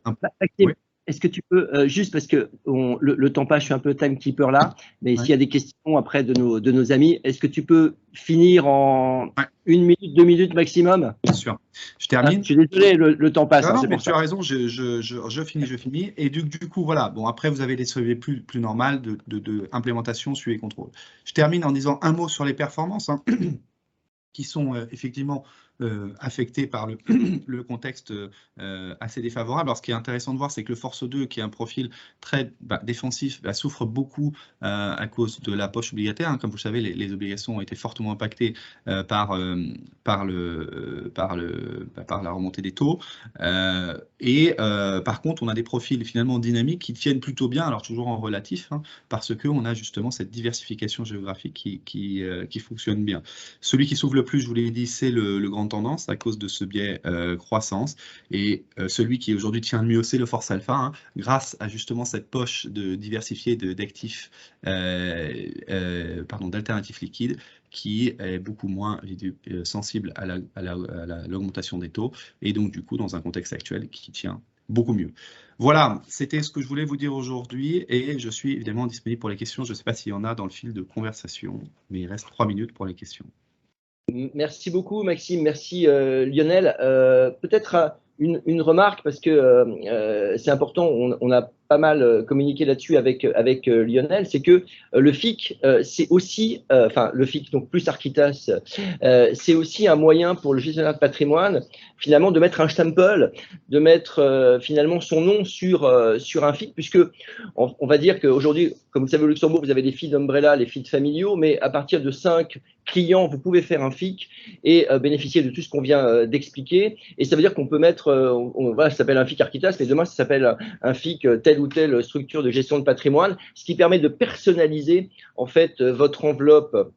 Oui. Est-ce que tu peux, juste parce que le temps passe, je suis un peu timekeeper là, mais s'il y a des questions après de nos amis, est-ce que tu peux finir en 1 minute, 2 minutes maximum? Bien sûr. Je termine. Je suis désolé, le temps passe. Non, mais tu as raison, je finis. Et du coup, voilà. Bon, après, vous avez les surveillés plus normales de implémentation, suivi et contrôle. Je termine en disant un mot sur les performances, hein, qui sont effectivement affectés par le contexte assez défavorable. Alors, ce qui est intéressant de voir, c'est que le Force 2, qui est un profil très défensif, souffre beaucoup à cause de la poche obligataire. Hein. Comme vous le savez, les obligations ont été fortement impactées par la remontée des taux. Par contre, on a des profils finalement dynamiques qui tiennent plutôt bien, alors toujours en relatif, hein, parce qu'on a justement cette diversification géographique qui fonctionne bien. Celui qui s'ouvre le plus, je vous l'ai dit, c'est le grand tendance à cause de ce biais croissance. Et celui qui aujourd'hui tient le mieux, c'est le Force Alpha, hein, grâce à justement cette poche diversifiée d'actifs, d'alternatifs liquides, qui est beaucoup moins sensible à l'augmentation des taux, et donc du coup dans un contexte actuel qui tient beaucoup mieux. Voilà, c'était ce que je voulais vous dire aujourd'hui, et je suis évidemment disponible pour les questions. Je ne sais pas s'il y en a dans le fil de conversation, mais il reste 3 minutes pour les questions. Merci beaucoup Maxime, merci Lionel. Peut-être une remarque, parce que c'est important, on a pas mal communiqué là-dessus avec Lionel, c'est que le FIC, c'est aussi, le FIC, donc plus Architas, c'est aussi un moyen pour le gestionnaire de patrimoine, finalement, de mettre un stempel, de mettre finalement son nom sur un FIC, puisque on va dire qu'aujourd'hui, comme vous le savez au Luxembourg, vous avez les FIC d'Umbrella, les FIC familiaux, mais à partir de 5 clients, vous pouvez faire un FIC et bénéficier de tout ce qu'on vient d'expliquer. Et ça veut dire qu'on peut mettre, voilà, ça s'appelle un FIC Architas, mais demain, ça s'appelle un FIC telle ou telle structure de gestion de patrimoine, ce qui permet de personnaliser en fait votre enveloppe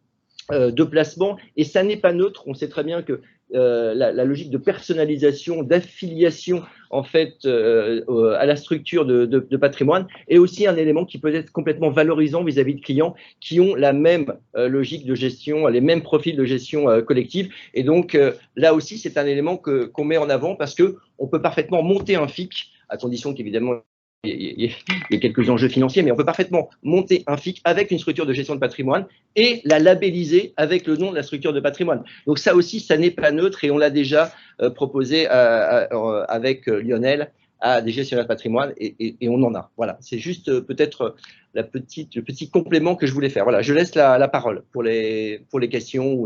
de placement. Et ça n'est pas neutre. On sait très bien que la logique de personnalisation, d'affiliation en fait à la structure de patrimoine est aussi un élément qui peut être complètement valorisant vis-à-vis de clients qui ont la même logique de gestion, les mêmes profils de gestion collective. Et donc là aussi, c'est un élément qu'on met en avant parce que on peut parfaitement monter un FIC, à condition qu'évidemment il y a quelques enjeux financiers, mais on peut parfaitement monter un FIC avec une structure de gestion de patrimoine et la labelliser avec le nom de la structure de patrimoine. Donc ça aussi, ça n'est pas neutre, et on l'a déjà proposé avec Lionel à des gestionnaires de patrimoine, et on en a. Voilà, c'est juste peut-être le petit complément que je voulais faire. Voilà, je laisse la parole pour les questions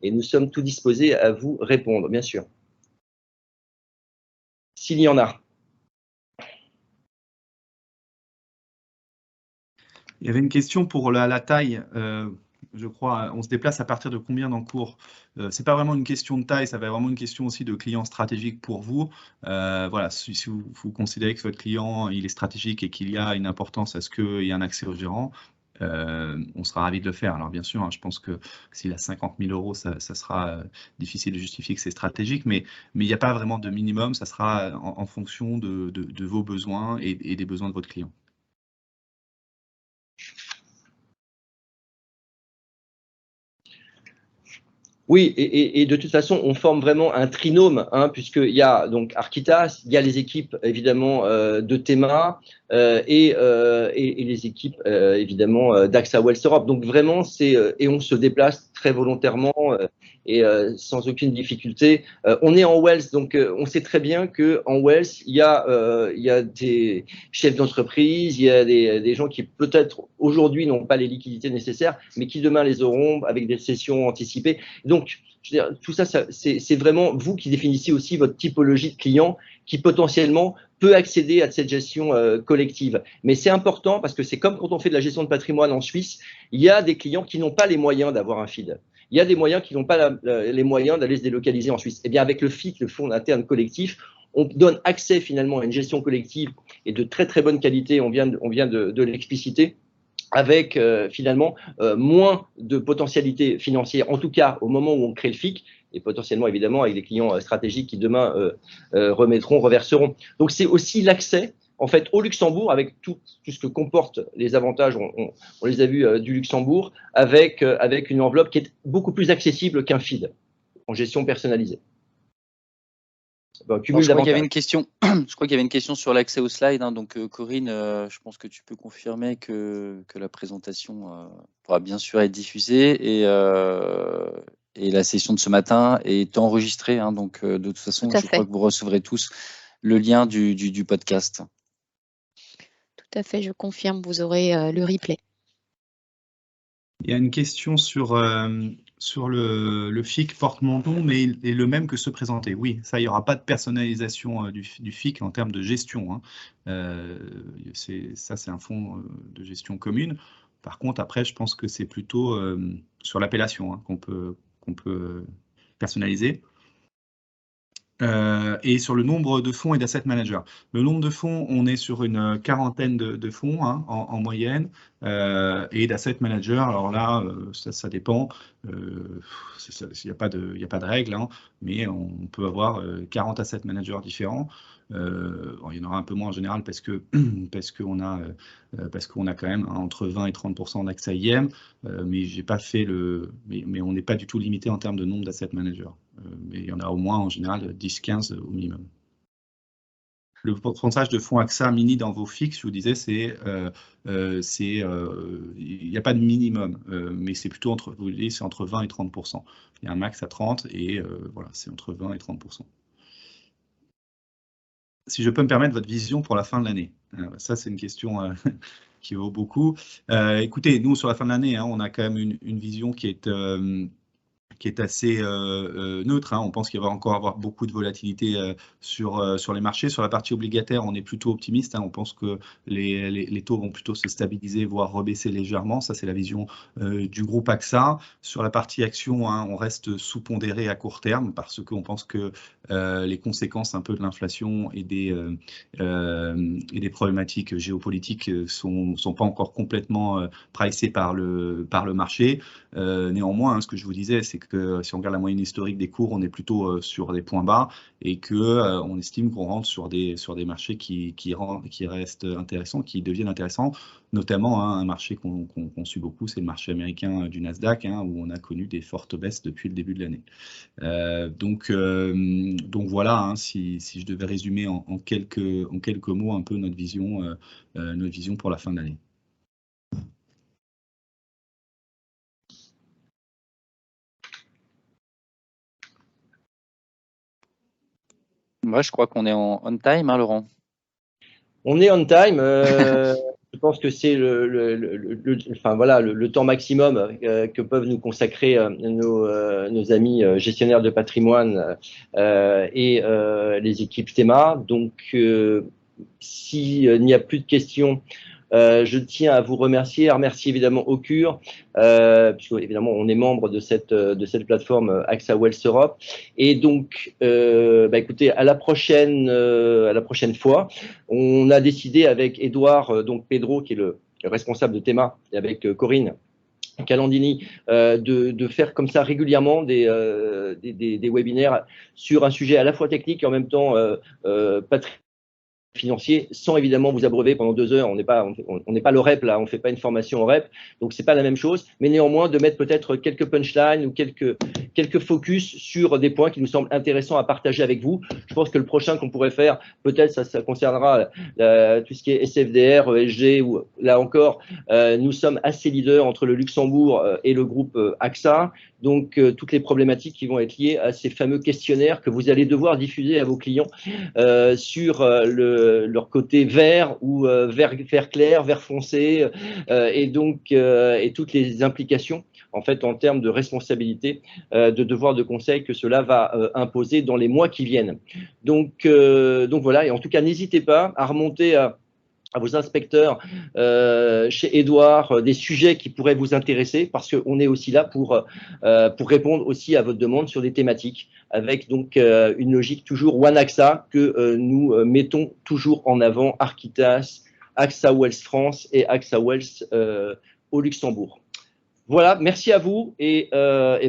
et nous sommes tout disposés à vous répondre, bien sûr. S'il y en a. Il y avait une question pour la taille. je crois. On se déplace à partir de combien d'encours? C'est pas vraiment une question de taille, ça va être vraiment une question aussi de client stratégique pour vous. Voilà, si vous considérez que votre client il est stratégique et qu'il y a une importance à ce qu'il y ait un accès au gérant, on sera ravi de le faire. Alors bien sûr, hein, je pense que s'il a 50 000 euros, ça sera difficile de justifier que c'est stratégique, mais il n'y a pas vraiment de minimum, ça sera en fonction de vos besoins et des besoins de votre client. Oui, et de toute façon, on forme vraiment un trinôme, hein, puisqu'il y a donc Architas, il y a les équipes évidemment de Thema et les équipes évidemment d'AXA Wealth Europe. Donc vraiment, et on se déplace très volontairement et sans aucune difficulté. On est en Wealth, donc on sait très bien que en Wealth, il y a des chefs d'entreprise, il y a des gens qui peut-être aujourd'hui n'ont pas les liquidités nécessaires, mais qui demain les auront avec des sessions anticipées. Donc, je veux dire, tout ça, c'est vraiment vous qui définissez aussi votre typologie de client qui potentiellement peut accéder à cette gestion collective. Mais c'est important parce que c'est comme quand on fait de la gestion de patrimoine en Suisse, il y a des clients qui n'ont pas les moyens d'avoir un FID. Il y a des moyens qui n'ont pas les moyens d'aller se délocaliser en Suisse. Eh bien, avec le FIC, le Fonds interne collectif, on donne accès finalement à une gestion collective et de très très bonne qualité, on vient de l'expliciter, avec finalement moins de potentialité financière, en tout cas au moment où on crée le FIC, et potentiellement évidemment avec des clients stratégiques qui demain reverseront. Donc c'est aussi l'accès en fait au Luxembourg, avec tout ce que comportent les avantages, on les a vus du Luxembourg, avec une enveloppe qui est beaucoup plus accessible qu'un FID en gestion personnalisée. Je crois qu'il y avait une question. Je crois qu'il y avait une question sur l'accès aux slides. Hein, donc Corinne, je pense que tu peux confirmer que la présentation pourra bien sûr être diffusée et la session de ce matin est enregistrée. Hein, donc de toute façon, je crois que vous recevrez tous le lien du podcast. Tout à fait, je confirme. Vous aurez le replay. Il y a une question sur le FIC porte-mon-nom, mais il est le même que ceux présentés. Oui, ça, il n'y aura pas de personnalisation du FIC en termes de gestion. Hein. Ça, c'est un fonds de gestion commune. Par contre, après, je pense que c'est plutôt sur l'appellation hein, qu'on peut personnaliser. Et sur le nombre de fonds et d'asset managers. Le nombre de fonds, on est sur une quarantaine de fonds hein, en moyenne, et d'asset managers, alors là, ça dépend, il n'y a pas de règle, hein, mais on peut avoir 40 asset managers différents. Il y en aura un peu moins en général parce qu'on a quand même hein, entre 20 et 30% d'accès IM, mais j'ai pas fait mais on n'est pas du tout limité en termes de nombre d'asset managers. Mais il y en a au moins en général 10-15 au minimum. Le pourcentage de fonds AXA mini dans vos fixes, je vous disais, il n'y a pas de minimum, mais c'est plutôt entre 20 et 30%. Il y a un max à 30 et voilà, c'est entre 20 et 30%. Si je peux me permettre votre vision pour la fin de l'année. Ça, c'est une question qui vaut beaucoup. Écoutez, nous, sur la fin de l'année, hein, on a quand même une vision qui est assez neutre. Hein. On pense qu'il va encore avoir beaucoup de volatilité sur les marchés. Sur la partie obligataire, on est plutôt optimiste. Hein. On pense que les taux vont plutôt se stabiliser, voire rebaisser légèrement. Ça, c'est la vision du groupe AXA. Sur la partie action, hein, on reste sous-pondéré à court terme parce qu'on pense que les conséquences un peu de l'inflation et des problématiques géopolitiques sont pas encore complètement pricées par le marché. Néanmoins, hein, ce que je vous disais, c'est que si on regarde la moyenne historique des cours, on est plutôt sur des points bas et que on estime qu'on rentre sur des marchés qui restent intéressants, qui deviennent intéressants, notamment hein, un marché qu'on suit beaucoup, c'est le marché américain du Nasdaq, hein, où on a connu des fortes baisses depuis le début de l'année. Donc voilà, hein, si je devais résumer en quelques mots un peu notre vision pour la fin de l'année. Moi, je crois qu'on est on time, hein, Laurent. On est on time. Je pense que c'est le temps maximum que peuvent nous consacrer nos amis gestionnaires de patrimoine et les équipes Thema. Donc, s'il n'y a plus de questions, Je tiens à vous remercier, à remercier évidemment Occur, puisque évidemment on est membre de cette plateforme AXA Wealth Europe. Et donc, écoutez, à la prochaine fois. On a décidé avec Edouard, donc Pedro, qui est le responsable de Théma, et avec Corinne Calandini, de faire comme ça régulièrement des webinaires sur un sujet à la fois technique et en même temps financier, sans évidemment vous abreuver pendant 2 heures. On n'est pas le rep là, on ne fait pas une formation au rep, donc c'est pas la même chose. Mais néanmoins, de mettre peut-être quelques punchlines ou quelques focus sur des points qui nous semblent intéressants à partager avec vous. Je pense que le prochain qu'on pourrait faire, peut-être ça concernera tout ce qui est SFDR, ESG, ou là encore, nous sommes assez leaders entre le Luxembourg et le groupe AXA. Donc, toutes les problématiques qui vont être liées à ces fameux questionnaires que vous allez devoir diffuser à vos clients sur leur côté vert ou vert clair, vert foncé, et toutes les implications en fait en termes de responsabilité, de devoir de conseil que cela va imposer dans les mois qui viennent. Donc voilà, et en tout cas n'hésitez pas à remonter à vos inspecteurs chez Edouard des sujets qui pourraient vous intéresser, parce qu'on est aussi là pour répondre aussi à votre demande sur des thématiques, avec donc une logique toujours One AXA que nous mettons toujours en avant, Architas, AXA Wealth France et AXA Wealth au Luxembourg. Voilà, merci à vous et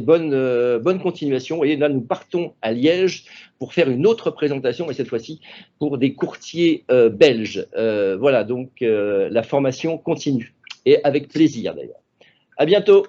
bonne continuation. Et là, nous partons à Liège pour faire une autre présentation, mais cette fois-ci pour des courtiers belges. Voilà, donc la formation continue et avec plaisir d'ailleurs. À bientôt.